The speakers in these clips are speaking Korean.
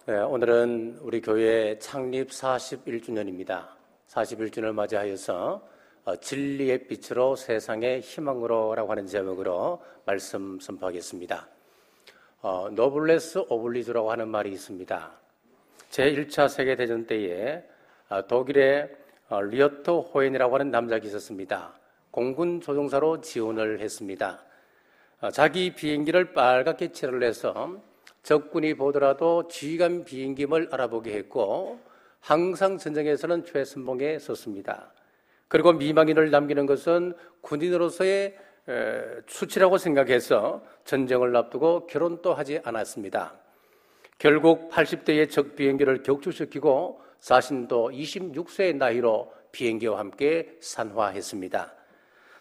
네, 오늘은 우리 교회 창립 41주년입니다. 41주년을 맞이하여서 진리의 빛으로 세상의 희망으로 라고 하는 제목으로 말씀 선포하겠습니다. 노블레스 오블리주라고 하는 말이 있습니다. 제1차 세계대전 때에 독일의 리어터 호엔이라고 하는 남자가 있었습니다. 공군 조종사로 지원을 했습니다. 자기 비행기를 빨갛게 칠을 해서 적군이 보더라도 지휘관 비행기임을 알아보게 했고 항상 전쟁에서는 최선봉에 섰습니다. 그리고 미망인을 남기는 것은 군인으로서의 수치라고 생각해서 전쟁을 앞두고 결혼도 하지 않았습니다. 결국 80대의 적 비행기를 격추시키고 자신도 26세의 나이로 비행기와 함께 산화했습니다.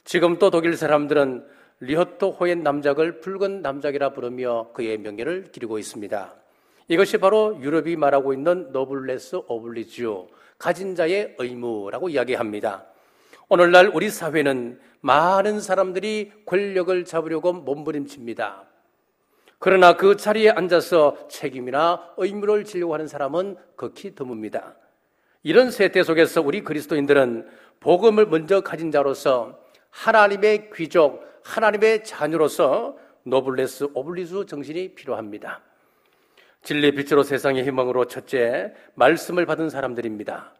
지금 또 독일 사람들은 리허터 호엔 남작을 붉은 남작이라 부르며 그의 명예를 기리고 있습니다. 이것이 바로 유럽이 말하고 있는 노블레스 오블리주, 가진 자의 의무라고 이야기합니다. 오늘날 우리 사회는 많은 사람들이 권력을 잡으려고 몸부림칩니다. 그러나 그 자리에 앉아서 책임이나 의무를 지려고 하는 사람은 극히 드뭅니다. 이런 세태 속에서 우리 그리스도인들은 복음을 먼저 가진 자로서 하나님의 귀족, 하나님의 자녀로서 노블레스 오블리주 정신이 필요합니다. 진리의 빛으로 세상의 희망으로 첫째, 말씀을 받은 사람들입니다.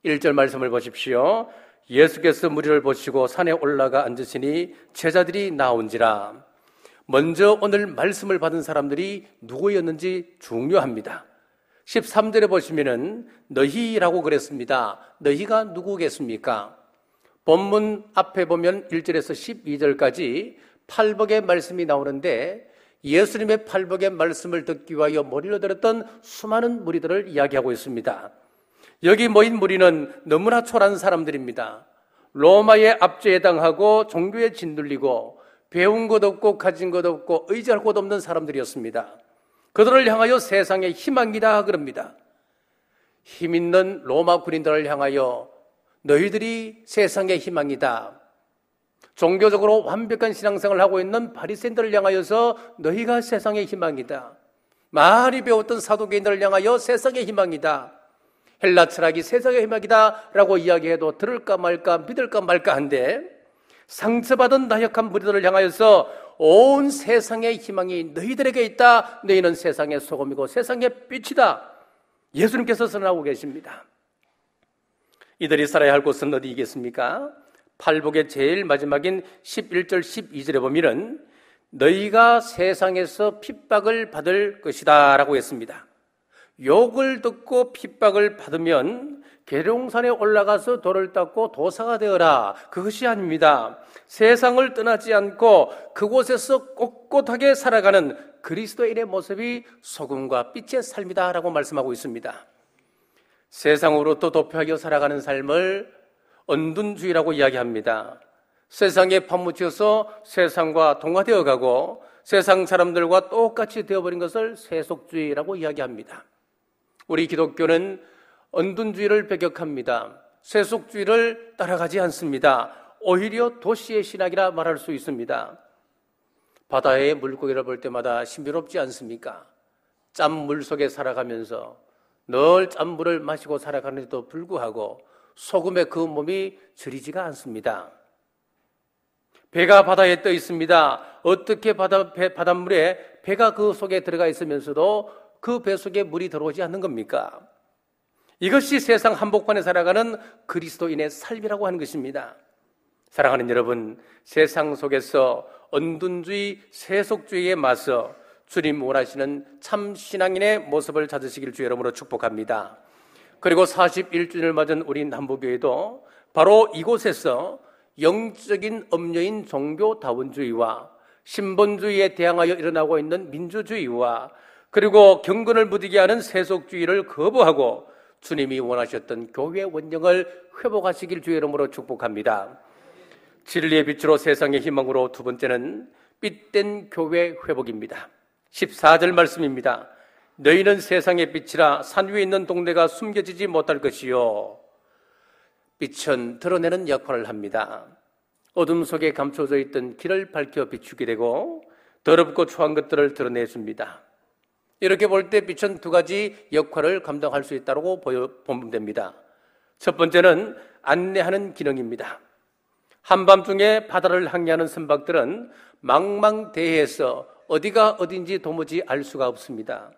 1절 말씀을 보십시오. 예수께서 무리를 보시고 산에 올라가 앉으시니 제자들이 나온지라. 먼저 오늘 말씀을 받은 사람들이 누구였는지 중요합니다. 13절에 보시면은 너희라고 그랬습니다. 너희가 누구겠습니까? 본문 앞에 보면 1절에서 12절까지 팔복의 말씀이 나오는데 예수님의 팔복의 말씀을 듣기 위하여 머리를 들었던 수많은 무리들을 이야기하고 있습니다. 여기 모인 무리는 너무나 초라한 사람들입니다. 로마의 압제에 해당하고 종교에 짓눌리고 배운 것 없고 가진 것 없고 의지할 곳 없는 사람들이었습니다. 그들을 향하여 세상의 희망이다 그럽니다. 힘 있는 로마 군인들을 향하여 너희들이 세상의 희망이다. 종교적으로 완벽한 신앙생활을 하고 있는 바리새인들을 향하여서 너희가 세상의 희망이다. 많이 배웠던 사두개인들을 향하여 세상의 희망이다. 헬라 철학이 세상의 희망이다 라고 이야기해도 들을까 말까 믿을까 말까 한데 상처받은 나약한 무리들을 향하여서 온 세상의 희망이 너희들에게 있다. 너희는 세상의 소금이고 세상의 빛이다. 예수님께서 선언하고 계십니다. 이들이 살아야 할 곳은 어디이겠습니까? 팔복의 제일 마지막인 11절 12절에 보면은 너희가 세상에서 핍박을 받을 것이다 라고 했습니다. 욕을 듣고 핍박을 받으면 계룡산에 올라가서 돌을 닦고 도사가 되어라. 그것이 아닙니다. 세상을 떠나지 않고 그곳에서 꼿꼿하게 살아가는 그리스도인의 모습이 소금과 빛의 삶이다 라고 말씀하고 있습니다. 세상으로부터 도피하여 살아가는 삶을 은둔주의라고 이야기합니다. 세상에 파묻혀서 세상과 동화되어 가고 세상 사람들과 똑같이 되어버린 것을 세속주의라고 이야기합니다. 우리 기독교는 은둔주의를 배격합니다. 세속주의를 따라가지 않습니다. 오히려 도시의 신학이라 말할 수 있습니다. 바다의 물고기를 볼 때마다 신비롭지 않습니까? 짠물 속에 살아가면서 늘 짠물을 마시고 살아가는데도 불구하고 소금의 그 몸이 저리지가 않습니다. 배가 바다에 떠 있습니다. 어떻게 바닷물에 배가 그 속에 들어가 있으면서도 그 배 속에 물이 들어오지 않는 겁니까? 이것이 세상 한복판에 살아가는 그리스도인의 삶이라고 하는 것입니다. 사랑하는 여러분, 세상 속에서 은둔주의, 세속주의에 맞서 주님 원하시는 참 신앙인의 모습을 찾으시길 주의 이름으로 축복합니다. 그리고 41주년을 맞은 우리 남부교회도 바로 이곳에서 영적인 엄녀인 종교다원주의와 신본주의에 대항하여 일어나고 있는 민주주의와 그리고 경건을 무디게 하는 세속주의를 거부하고 주님이 원하셨던 교회의 원령을 회복하시길 주의 이름으로 축복합니다. 진리의 빛으로 세상의 희망으로 두 번째는 빛된 교회 회복입니다. 14절 말씀입니다. 너희는 세상의 빛이라 산 위에 있는 동네가 숨겨지지 못할 것이요. 빛은 드러내는 역할을 합니다. 어둠 속에 감춰져 있던 길을 밝혀 비추게 되고 더럽고 추한 것들을 드러내줍니다. 이렇게 볼 때 빛은 두 가지 역할을 감당할 수 있다고 보면 됩니다. 첫 번째는 안내하는 기능입니다. 한밤중에 바다를 항해하는 선박들은 망망대해에서 어디가 어딘지 도무지 알 수가 없습니다.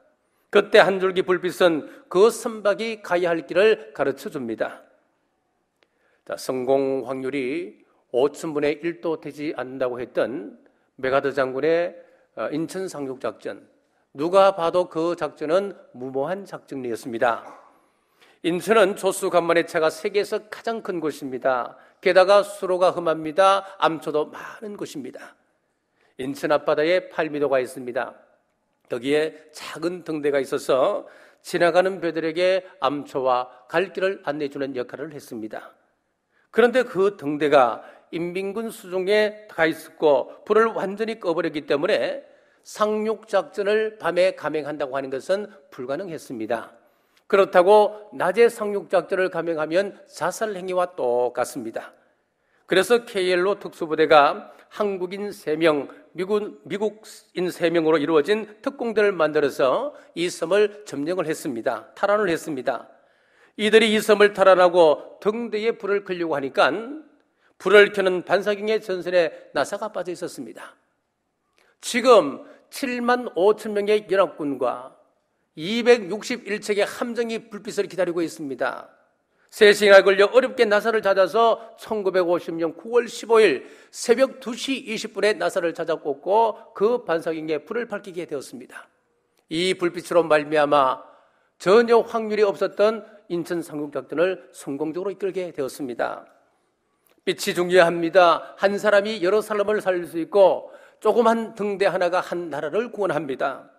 그때 한 줄기 불빛은 그 선박이 가야 할 길을 가르쳐 줍니다. 성공 확률이 5,000분의 1도 되지 않는다고 했던 메가더 장군의 인천 상륙작전, 누가 봐도 그 작전은 무모한 작전이었습니다. 인천은 조수 간만의 차가 세계에서 가장 큰 곳입니다. 게다가 수로가 험합니다. 암초도 많은 곳입니다. 인천 앞바다에 팔미도가 있습니다. 거기에 작은 등대가 있어서 지나가는 배들에게 암초와 갈 길을 안내해주는 역할을 했습니다. 그런데 그 등대가 인민군 수중에 가 있었고 불을 완전히 꺼버렸기 때문에 상륙작전을 밤에 감행한다고 하는 것은 불가능했습니다. 그렇다고 낮에 상륙작전을 감행하면 자살행위와 똑같습니다. 그래서 KLO 특수부대가 한국인 3명, 미국인 3명으로 이루어진 특공대를 만들어서 이 섬을 점령을 했습니다. 탈환을 했습니다. 이들이 이 섬을 탈환하고 등대에 불을 켜려고 하니까 불을 켜는 반사경의 전선에 나사가 빠져 있었습니다. 지금 7만 5천 명의 연합군과 261척의 함정이 불빛을 기다리고 있습니다. 3시간이 걸려 어렵게 나사를 찾아서 1950년 9월 15일 새벽 2시 20분에 나사를 찾아 꽂고 그 반사경에 불을 밝히게 되었습니다. 이 불빛으로 말미암아 전혀 확률이 없었던 인천 상륙작전을 성공적으로 이끌게 되었습니다. 빛이 중요합니다. 한 사람이 여러 사람을 살릴 수 있고 조그만 등대 하나가 한 나라를 구원합니다.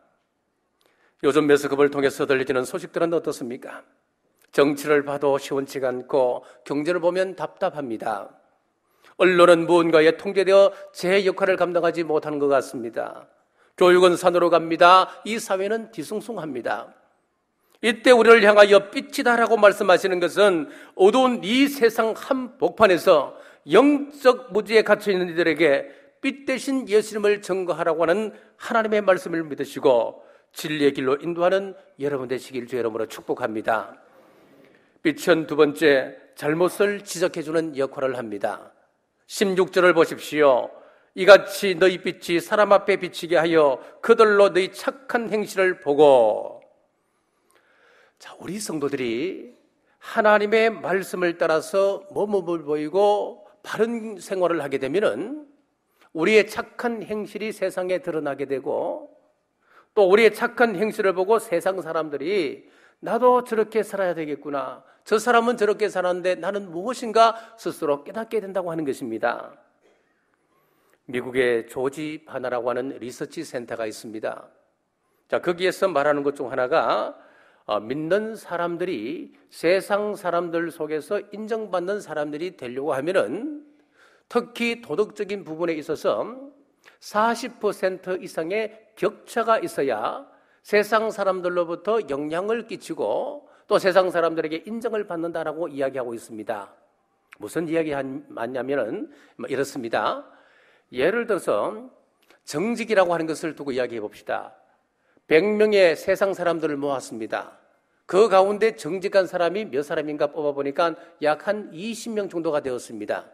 요즘 매스컴을 통해서 들려지는 소식들은 어떻습니까? 정치를 봐도 시원치가 않고 경제를 보면 답답합니다. 언론은 무언가에 통제되어 제 역할을 감당하지 못하는 것 같습니다. 교육은 산으로 갑니다. 이 사회는 뒤숭숭합니다. 이때 우리를 향하여 빛이다라고 말씀하시는 것은 어두운 이 세상 한복판에서 영적 무지에 갇혀있는 이들에게 빛 대신 예수님을 증거하라고 하는 하나님의 말씀을 믿으시고 진리의 길로 인도하는 여러분 되시길 주의 이름으로 축복합니다. 빛은 두 번째, 잘못을 지적해주는 역할을 합니다. 16절을 보십시오. 이같이 너희 빛이 사람 앞에 비치게 하여 그들로 너희 착한 행실을 보고. 자, 우리 성도들이 하나님의 말씀을 따라서 모범을 보이고 바른 생활을 하게 되면은 우리의 착한 행실이 세상에 드러나게 되고 또 우리의 착한 행실을 보고 세상 사람들이 나도 저렇게 살아야 되겠구나, 저 사람은 저렇게 살았는데 나는 무엇인가 스스로 깨닫게 된다고 하는 것입니다. 미국의 조지 바나라고 하는 리서치 센터가 있습니다. 자, 거기에서 말하는 것 중 하나가 믿는 사람들이 세상 사람들 속에서 인정받는 사람들이 되려고 하면은 특히 도덕적인 부분에 있어서 40% 이상의 격차가 있어야 세상 사람들로부터 영향을 끼치고 또 세상 사람들에게 인정을 받는다라고 이야기하고 있습니다. 무슨 이야기 하냐면은 이렇습니다. 예를 들어서 정직이라고 하는 것을 두고 이야기해 봅시다. 100명의 세상 사람들을 모았습니다. 그 가운데 정직한 사람이 몇 사람인가 뽑아보니까 약 한 20명 정도가 되었습니다.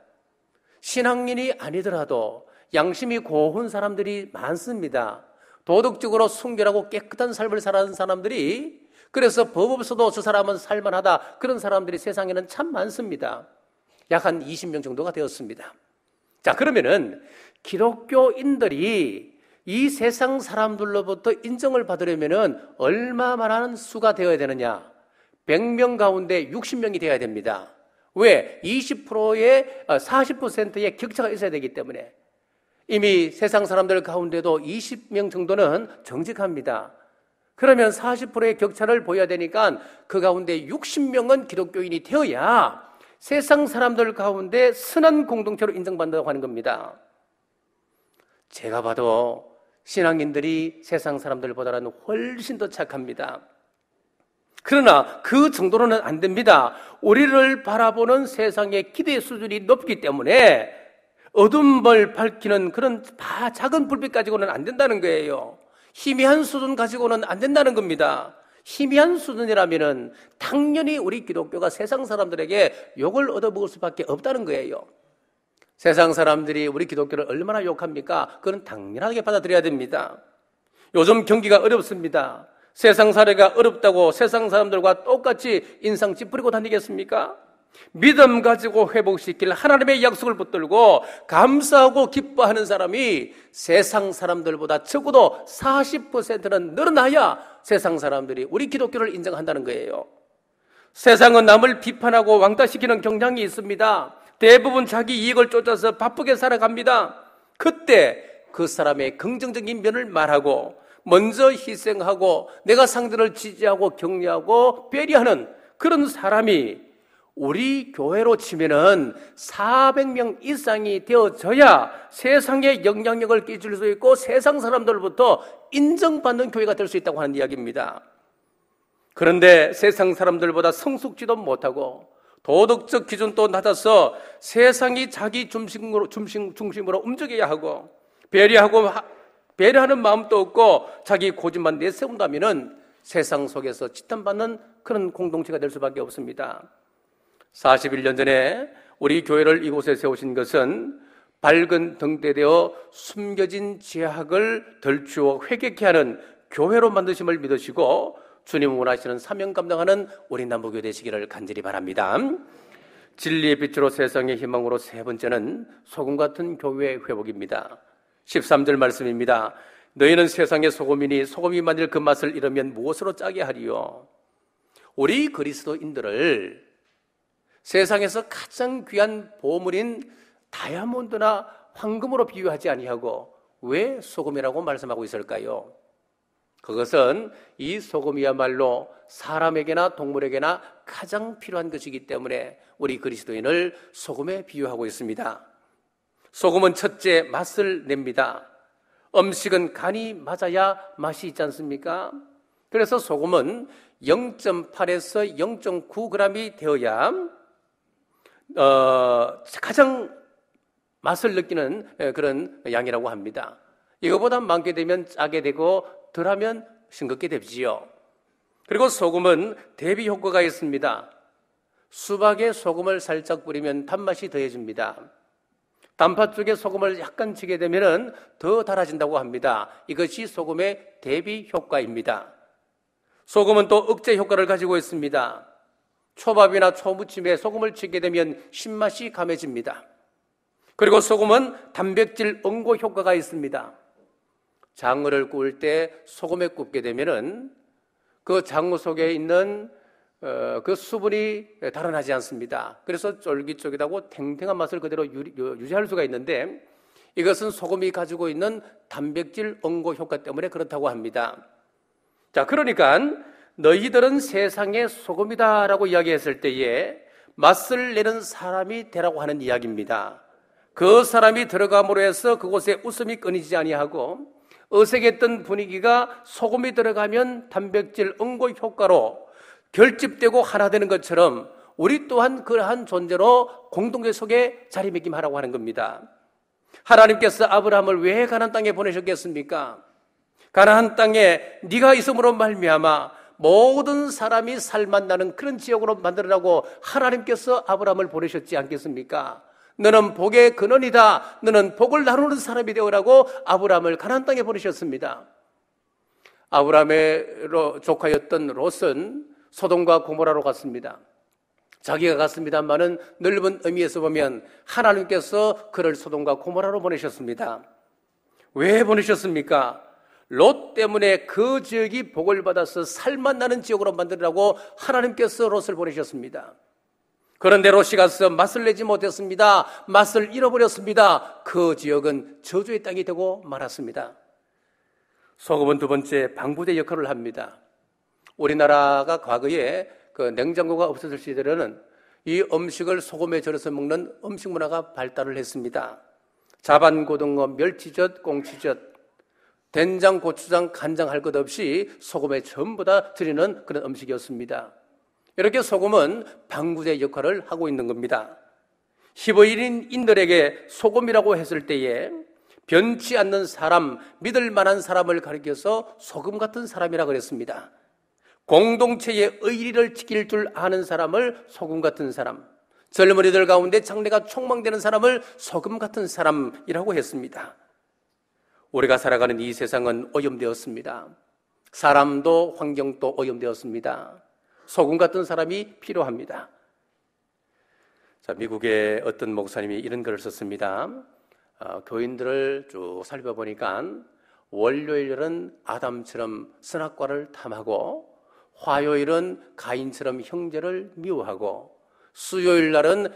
신앙인이 아니더라도 양심이 고운 사람들이 많습니다. 도덕적으로 순결하고 깨끗한 삶을 살아가는 사람들이, 그래서 법 없어도 저 사람은 살만하다, 그런 사람들이 세상에는 참 많습니다. 약 한 20명 정도가 되었습니다. 자, 그러면은 기독교인들이 이 세상 사람들로부터 인정을 받으려면은 얼마만한 수가 되어야 되느냐? 100명 가운데 60명이 되어야 됩니다. 왜? 20%의 40%의 격차가 있어야 되기 때문에. 이미 세상 사람들 가운데도 20명 정도는 정직합니다. 그러면 40%의 격차를 보여야 되니까 그 가운데 60명은 기독교인이 되어야 세상 사람들 가운데 선한 공동체로 인정받는다고 하는 겁니다. 제가 봐도 신앙인들이 세상 사람들보다는 훨씬 더 착합니다. 그러나 그 정도로는 안 됩니다. 우리를 바라보는 세상의 기대 수준이 높기 때문에 어둠을 밝히는 그런 작은 불빛 가지고는 안 된다는 거예요. 희미한 수준 가지고는 안 된다는 겁니다. 희미한 수준이라면은 당연히 우리 기독교가 세상 사람들에게 욕을 얻어먹을 수밖에 없다는 거예요. 세상 사람들이 우리 기독교를 얼마나 욕합니까? 그건 당연하게 받아들여야 됩니다. 요즘 경기가 어렵습니다. 세상 살이가 어렵다고 세상 사람들과 똑같이 인상 찌푸리고 다니겠습니까? 믿음 가지고 회복시킬 하나님의 약속을 붙들고 감사하고 기뻐하는 사람이 세상 사람들보다 적어도 40%는 늘어나야 세상 사람들이 우리 기독교를 인정한다는 거예요. 세상은 남을 비판하고 왕따시키는 경향이 있습니다. 대부분 자기 이익을 쫓아서 바쁘게 살아갑니다. 그때 그 사람의 긍정적인 면을 말하고 먼저 희생하고 내가 상대를 지지하고 격려하고 배려하는 그런 사람이 우리 교회로 치면은 400명 이상이 되어져야 세상에 영향력을 끼칠 수 있고 세상 사람들로부터 인정받는 교회가 될 수 있다고 하는 이야기입니다. 그런데 세상 사람들보다 성숙지도 못하고 도덕적 기준도 낮아서 세상이 자기 중심으로 움직여야 하고 배려하는 마음도 없고 자기 고집만 내세운다면은 세상 속에서 지탄받는 그런 공동체가 될 수밖에 없습니다. 41년 전에 우리 교회를 이곳에 세우신 것은 밝은 등대되어 숨겨진 죄악을 덜추어 회개케 하는 교회로 만드심을 믿으시고 주님 원하시는 사명 감당하는 우리 남부교회 되시기를 간절히 바랍니다. 진리의 빛으로 세상의 희망으로 세 번째는 소금 같은 교회의 회복입니다. 13절 말씀입니다. 너희는 세상의 소금이니 소금이 만일 그 맛을 잃으면 무엇으로 짜게 하리요? 우리 그리스도인들을 세상에서 가장 귀한 보물인 다이아몬드나 황금으로 비유하지 아니하고 왜 소금이라고 말씀하고 있을까요? 그것은 이 소금이야말로 사람에게나 동물에게나 가장 필요한 것이기 때문에 우리 그리스도인을 소금에 비유하고 있습니다. 소금은 첫째 맛을 냅니다. 음식은 간이 맞아야 맛이 있지 않습니까? 그래서 소금은 0.8에서 0.9g이 되어야 가장 맛을 느끼는 그런 양이라고 합니다. 이거보다 많게 되면 짜게 되고 덜하면 싱겁게 되지요. 그리고 소금은 대비 효과가 있습니다. 수박에 소금을 살짝 뿌리면 단맛이 더해집니다. 단팥 쪽에 소금을 약간 치게 되면 더 달아진다고 합니다. 이것이 소금의 대비 효과입니다. 소금은 또 억제 효과를 가지고 있습니다. 초밥이나 초무침에 소금을 치게 되면 신맛이 감해집니다. 그리고 소금은 단백질 응고 효과가 있습니다. 장어를 구울 때 소금에 굽게 되면은 그 장어 속에 있는 그 수분이 달아나지 않습니다. 그래서 쫄깃쫄깃하고 탱탱한 맛을 그대로 유지할 수가 있는데 이것은 소금이 가지고 있는 단백질 응고 효과 때문에 그렇다고 합니다. 자, 그러니까 너희들은 세상의 소금이다라고 이야기했을 때에 맛을 내는 사람이 되라고 하는 이야기입니다. 그 사람이 들어감으로 해서 그곳에 웃음이 끊이지 아니하고 어색했던 분위기가 소금이 들어가면 단백질 응고 효과로 결집되고 하나 되는 것처럼 우리 또한 그러한 존재로 공동체 속에 자리매김하라고 하는 겁니다. 하나님께서 아브라함을 왜 가나안 땅에 보내셨겠습니까? 가나안 땅에 네가 있음으로 말미암아 모든 사람이 살만나는 그런 지역으로 만들으라고 하나님께서 아브라함을 보내셨지 않겠습니까? 너는 복의 근원이다. 너는 복을 나누는 사람이 되어라고 아브라함을 가나안 땅에 보내셨습니다. 아브라함의 조카였던 롯은 소돔과 고모라로 갔습니다. 자기가 갔습니다만은 넓은 의미에서 보면 하나님께서 그를 소돔과 고모라로 보내셨습니다. 왜 보내셨습니까? 롯 때문에 그 지역이 복을 받아서 살맛나는 지역으로 만들으라고 하나님께서 롯을 보내셨습니다. 그런데 롯이 가서 맛을 내지 못했습니다. 맛을 잃어버렸습니다. 그 지역은 저주의 땅이 되고 말았습니다. 소금은 두 번째 방부제 역할을 합니다. 우리나라가 과거에 그 냉장고가 없었을 시절에는 이 음식을 소금에 절여서 먹는 음식 문화가 발달을 했습니다. 자반고등어, 멸치젓, 꽁치젓, 된장, 고추장, 간장 할 것 없이 소금에 전부 다 절이는 그런 음식이었습니다. 이렇게 소금은 방부제 역할을 하고 있는 겁니다. 히브리인들에게 소금이라고 했을 때에 변치 않는 사람, 믿을 만한 사람을 가리켜서 소금 같은 사람이라 그랬습니다. 공동체의 의리를 지킬 줄 아는 사람을 소금 같은 사람, 젊은이들 가운데 장래가 촉망되는 사람을 소금 같은 사람이라고 했습니다. 우리가 살아가는 이 세상은 오염되었습니다. 사람도 환경도 오염되었습니다. 소금 같은 사람이 필요합니다. 자, 미국의 어떤 목사님이 이런 글을 썼습니다. 교인들을 쭉 살펴보니까 월요일은 아담처럼 선악과를 탐하고, 화요일은 가인처럼 형제를 미워하고, 수요일 날은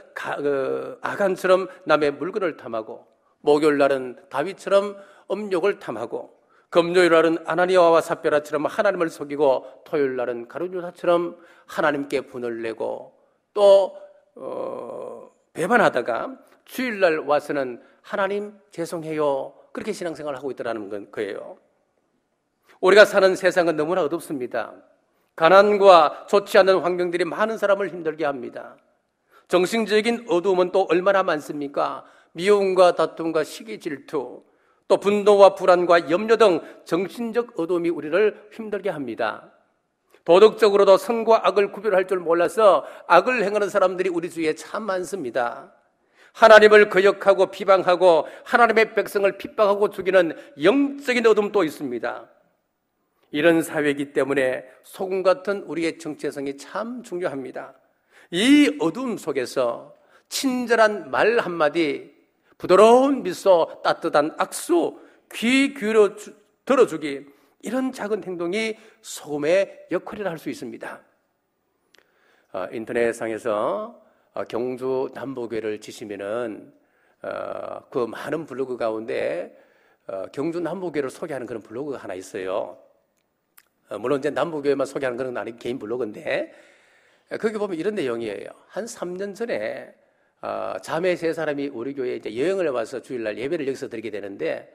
아간처럼 남의 물건을 탐하고, 목요일 날은 다윗처럼 음욕을 탐하고, 금요일 날은 아나니아와 삽비라처럼 하나님을 속이고, 토요일 날은 가룟유다처럼 하나님께 분을 내고, 또 배반하다가 주일날 와서는 하나님 죄송해요, 그렇게 신앙생활을 하고 있더라는 거예요. 우리가 사는 세상은 너무나 어둡습니다. 가난과 좋지 않은 환경들이 많은 사람을 힘들게 합니다. 정신적인 어두움은 또 얼마나 많습니까? 미움과 다툼과 시기 질투, 또 분노와 불안과 염려 등 정신적 어두움이 우리를 힘들게 합니다. 도덕적으로도 선과 악을 구별할 줄 몰라서 악을 행하는 사람들이 우리 주위에 참 많습니다. 하나님을 거역하고 비방하고 하나님의 백성을 핍박하고 죽이는 영적인 어둠도 있습니다. 이런 사회이기 때문에 소금 같은 우리의 정체성이 참 중요합니다. 이 어둠 속에서 친절한 말 한마디, 부드러운 미소, 따뜻한 악수, 귀 기울여 들어주기, 이런 작은 행동이 소금의 역할이라 할 수 있습니다. 인터넷상에서 경주 남부교회를 치시면은 그 많은 블로그 가운데 경주 남부교회를 소개하는 그런 블로그가 하나 있어요. 물론 이제 남부교회만 소개하는 그런 아닌 개인 블로그인데, 거기 보면 이런 내용이에요. 한 3년 전에 자매 3사람이 우리 교회에 이제 여행을 와서 주일날 예배를 여기서 드리게 되는데,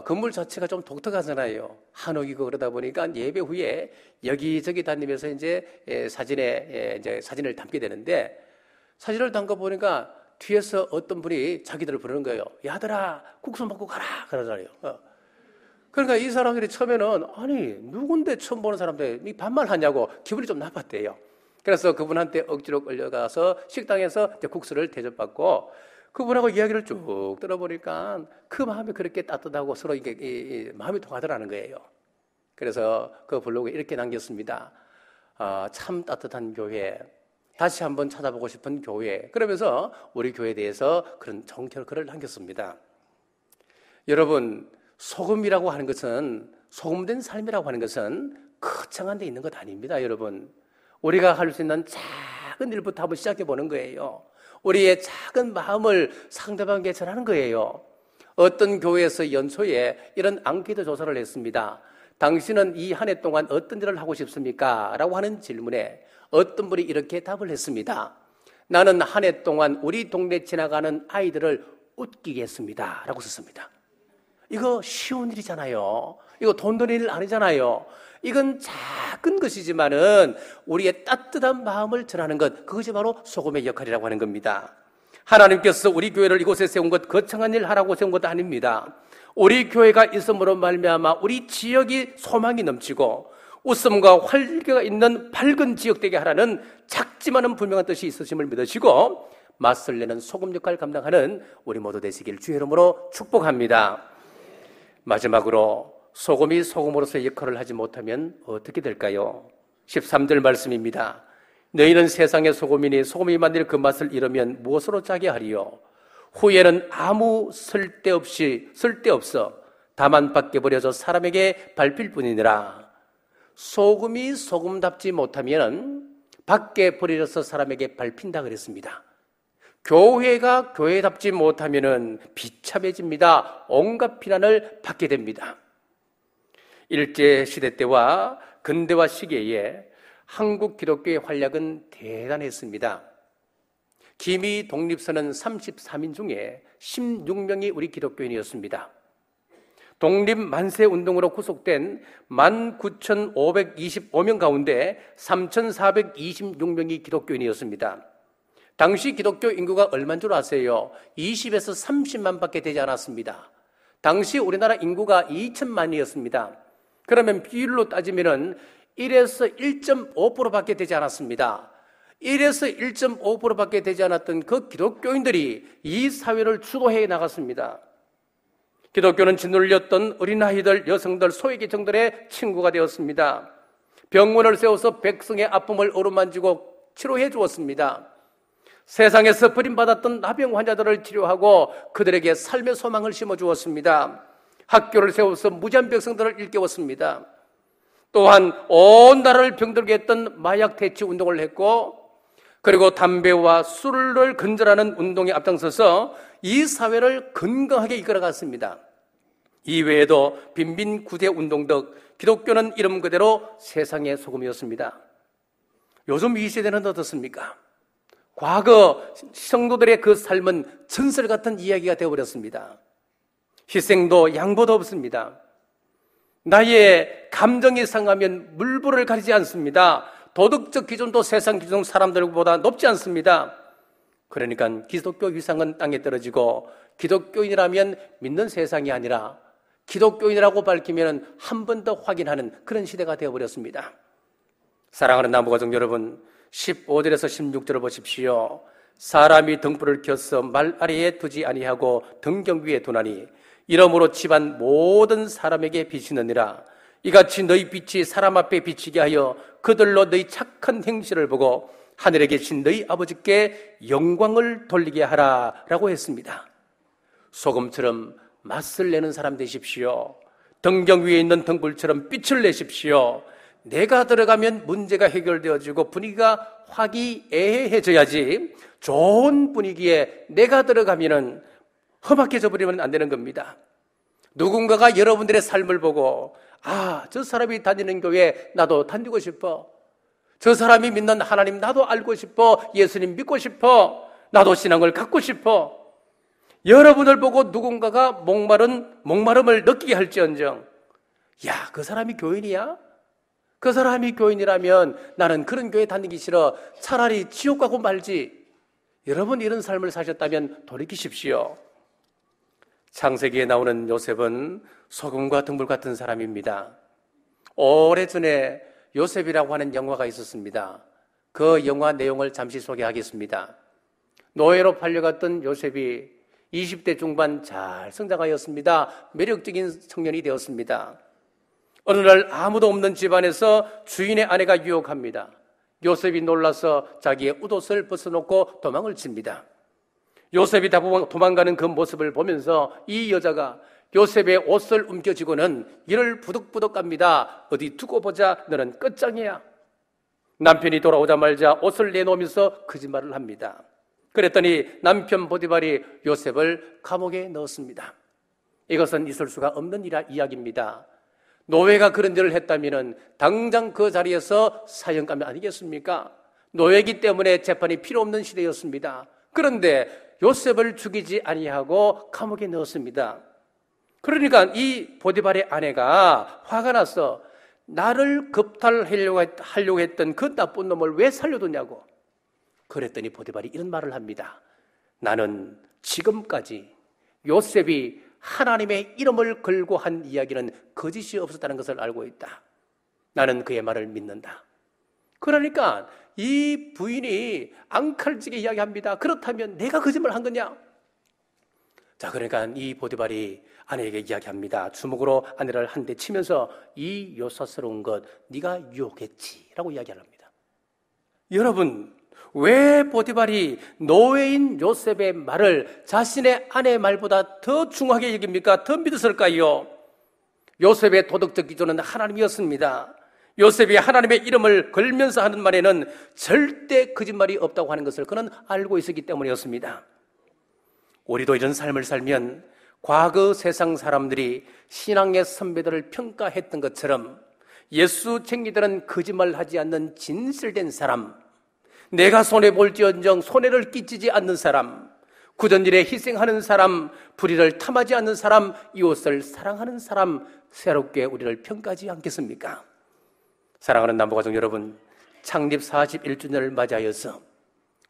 건물 자체가 좀 독특하잖아요. 한옥이고 그러다 보니까 예배 후에 여기저기 다니면서 이제 사진을 담게 되는데, 사진을 담가 보니까 뒤에서 어떤 분이 자기들을 부르는 거예요. 야들아, 국수 먹고 가라, 그러잖아요. 그러니까 이 사람들이 처음에는 아니 누군데 처음 보는 사람들 이 반말하냐고 기분이 좀 나빴대요. 그래서 그분한테 억지로 끌려가서 식당에서 이제 국수를 대접받고, 그분하고 이야기를 쭉 들어보니까 그 마음이 그렇게 따뜻하고 서로 이게 마음이 통하더라는 거예요. 그래서 그 블로그에 이렇게 남겼습니다. 참 따뜻한 교회, 다시 한번 찾아보고 싶은 교회. 그러면서 우리 교회에 대해서 그런 정결글을 남겼습니다. 여러분, 소금이라고 하는 것은, 소금된 삶이라고 하는 것은 거창한 데 있는 것 아닙니다. 여러분, 우리가 할 수 있는 작은 일부터 한번 시작해 보는 거예요. 우리의 작은 마음을 상대방에게 전하는 거예요. 어떤 교회에서 연초에 이런 앙케이트 조사를 했습니다. 당신은 이 한 해 동안 어떤 일을 하고 싶습니까? 라고 하는 질문에 어떤 분이 이렇게 답을 했습니다. 나는 한 해 동안 우리 동네 지나가는 아이들을 웃기겠습니다. 라고 썼습니다. 이거 쉬운 일이잖아요. 이거 돈 드는 일 아니잖아요. 이건 작은 것이지만은 우리의 따뜻한 마음을 전하는 것, 그것이 바로 소금의 역할이라고 하는 겁니다. 하나님께서 우리 교회를 이곳에 세운 것 거창한 일 하라고 세운 것도 아닙니다. 우리 교회가 있음으로 말미암아 우리 지역이 소망이 넘치고 웃음과 활기가 있는 밝은 지역 되게 하라는 작지만은 분명한 뜻이 있으심을 믿으시고 맛을 내는 소금 역할을 감당하는 우리 모두 되시길 주의 이름으로 축복합니다. 마지막으로 소금이 소금으로서의 역할을 하지 못하면 어떻게 될까요? 13절 말씀입니다. 너희는 세상의 소금이니 소금이 만들 그 맛을 잃으면 무엇으로 짜게 하리요? 후에는 아무 쓸데없어 다만 밖에 버려져 사람에게 밟힐 뿐이니라. 소금이 소금답지 못하면 밖에 버려져서 사람에게 밟힌다 그랬습니다. 교회가 교회답지 못하면 비참해집니다. 온갖 비난을 받게 됩니다. 일제시대 때와 근대화 시기에 한국 기독교의 활약은 대단했습니다. 기미 독립선언 33인 중에 16명이 우리 기독교인이었습니다. 독립 만세 운동으로 구속된 19,525명 가운데 3,426명이 기독교인이었습니다. 당시 기독교 인구가 얼마인 줄 아세요? 20에서 30만 밖에 되지 않았습니다. 당시 우리나라 인구가 2천만이었습니다. 그러면 비율로 따지면은 1에서 1.5%밖에 되지 않았습니다. 1에서 1.5%밖에 되지 않았던 그 기독교인들이 이 사회를 주도해 나갔습니다. 기독교는 짓눌렸던 어린아이들, 여성들, 소외계층들의 친구가 되었습니다. 병원을 세워서 백성의 아픔을 어루만지고 치료해 주었습니다. 세상에서 버림받았던 나병 환자들을 치료하고 그들에게 삶의 소망을 심어주었습니다. 학교를 세워서 무지한 백성들을 일깨웠습니다. 또한 온 나라를 병들게 했던 마약 퇴치 운동을 했고, 그리고 담배와 술을 근절하는 운동에 앞장서서 이 사회를 건강하게 이끌어갔습니다. 이외에도 빈빈 구제 운동 등 기독교는 이름 그대로 세상의 소금이었습니다. 요즘 이 시대는 어떻습니까? 과거 성도들의 그 삶은 전설 같은 이야기가 되어버렸습니다. 희생도 양보도 없습니다. 나의 감정이 상하면 물불을 가리지 않습니다. 도덕적 기준도 세상 기준 사람들보다 높지 않습니다. 그러니까 기독교 위상은 땅에 떨어지고 기독교인이라면 믿는 세상이 아니라 기독교인이라고 밝히면 한 번 더 확인하는 그런 시대가 되어버렸습니다. 사랑하는 남부가족 여러분, 15절에서 16절을 보십시오. 사람이 등불을 켜서 말 아래에 두지 아니하고 등경 위에 두나니 이러므로 집안 모든 사람에게 비치느니라. 이같이 너희 빛이 사람 앞에 비치게 하여 그들로 너희 착한 행실을 보고 하늘에 계신 너희 아버지께 영광을 돌리게 하라 라고 했습니다. 소금처럼 맛을 내는 사람 되십시오. 등경 위에 있는 등불처럼 빛을 내십시오. 내가 들어가면 문제가 해결되어지고 분위기가 화기애애해져야지 좋은 분위기에 내가 들어가면은 험악해져 버리면 안 되는 겁니다. 누군가가 여러분들의 삶을 보고 저 사람이 다니는 교회 나도 다니고 싶어. 저 사람이 믿는 하나님 나도 알고 싶어. 예수님 믿고 싶어. 나도 신앙을 갖고 싶어. 여러분을 보고 누군가가 목마름을 느끼게 할지언정 그 사람이 교인이야? 그 사람이 교인이라면 나는 그런 교회 다니기 싫어. 차라리 지옥 가고 말지. 여러분 이런 삶을 사셨다면 돌이키십시오. 창세기에 나오는 요셉은 소금과 등불 같은 사람입니다. 오래전에 요셉이라고 하는 영화가 있었습니다. 그 영화 내용을 잠시 소개하겠습니다. 노예로 팔려갔던 요셉이 20대 중반 잘 성장하였습니다. 매력적인 청년이 되었습니다. 어느 날 아무도 없는 집안에서 주인의 아내가 유혹합니다. 요셉이 놀라서 자기의 웃옷을 벗어놓고 도망을 칩니다. 요셉이 도망가는 그 모습을 보면서 이 여자가 요셉의 옷을 움켜쥐고는 이를 부득부득 갑니다. 어디 두고 보자. 너는 끝장이야. 남편이 돌아오자마자 옷을 내놓으면서 거짓말을 합니다. 그랬더니 남편 보디발이 요셉을 감옥에 넣었습니다. 이것은 있을 수가 없는 이야기입니다. 노예가 그런 일을 했다면 당장 그 자리에서 사형감이 아니겠습니까? 노예이기 때문에 재판이 필요 없는 시대였습니다. 그런데 요셉을 죽이지 아니하고 감옥에 넣었습니다. 그러니까 이 보디발의 아내가 화가 나서 나를 겁탈하려고 했던 그 나쁜 놈을 왜 살려두냐고. 그랬더니 보디발이 이런 말을 합니다. 나는 지금까지 요셉이 하나님의 이름을 걸고 한 이야기는 거짓이 없었다는 것을 알고 있다. 나는 그의 말을 믿는다. 그러니까 이 부인이 앙칼지게 이야기합니다. 그렇다면 내가 거짓말 한 거냐? 자, 그러니까 이 보디발이 아내에게 이야기합니다. 주먹으로 아내를 한 대 치면서 이 요사스러운 것 네가 유혹했지 라고 이야기를 합니다. 여러분, 왜 보디발이 노예인 요셉의 말을 자신의 아내의 말보다 더 중하게 여깁니까? 더 믿었을까요? 요셉의 도덕적 기준은 하나님이었습니다. 요셉이 하나님의 이름을 걸면서 하는 말에는 절대 거짓말이 없다고 하는 것을 그는 알고 있었기 때문이었습니다. 우리도 이런 삶을 살면 과거 세상 사람들이 신앙의 선배들을 평가했던 것처럼 예수 챙기들은 거짓말하지 않는 진실된 사람, 내가 손해볼지언정 손해를 끼치지 않는 사람, 굳은일에 희생하는 사람, 불의를 탐하지 않는 사람, 이웃을 사랑하는 사람, 새롭게 우리를 평가하지 않겠습니까? 사랑하는 남부가족 여러분, 창립 41주년을 맞이하여서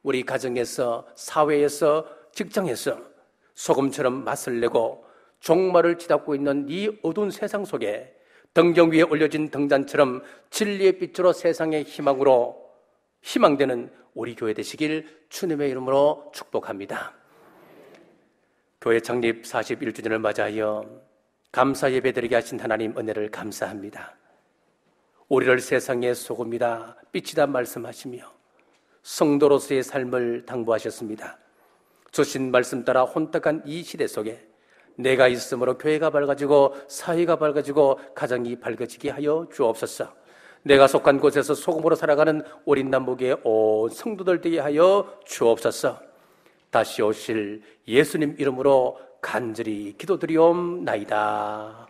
우리 가정에서, 사회에서, 직장에서 소금처럼 맛을 내고 종말을 치닫고 있는 이 어두운 세상 속에 등경 위에 올려진 등잔처럼 진리의 빛으로 세상의 희망으로 희망되는 우리 교회 되시길 주님의 이름으로 축복합니다. 교회 창립 41주년을 맞이하여 감사 예배드리게 하신 하나님 은혜를 감사합니다. 우리를 세상의 소금이다 빛이다 말씀하시며 성도로서의 삶을 당부하셨습니다. 주신 말씀 따라 혼탁한 이 시대 속에 내가 있으므로 교회가 밝아지고 사회가 밝아지고 가정이 밝아지게 하여 주옵소서. 내가 속한 곳에서 소금으로 살아가는 우리 남북의 온 성도들 되게 하여 주옵소서. 다시 오실 예수님 이름으로 간절히 기도드리옵나이다.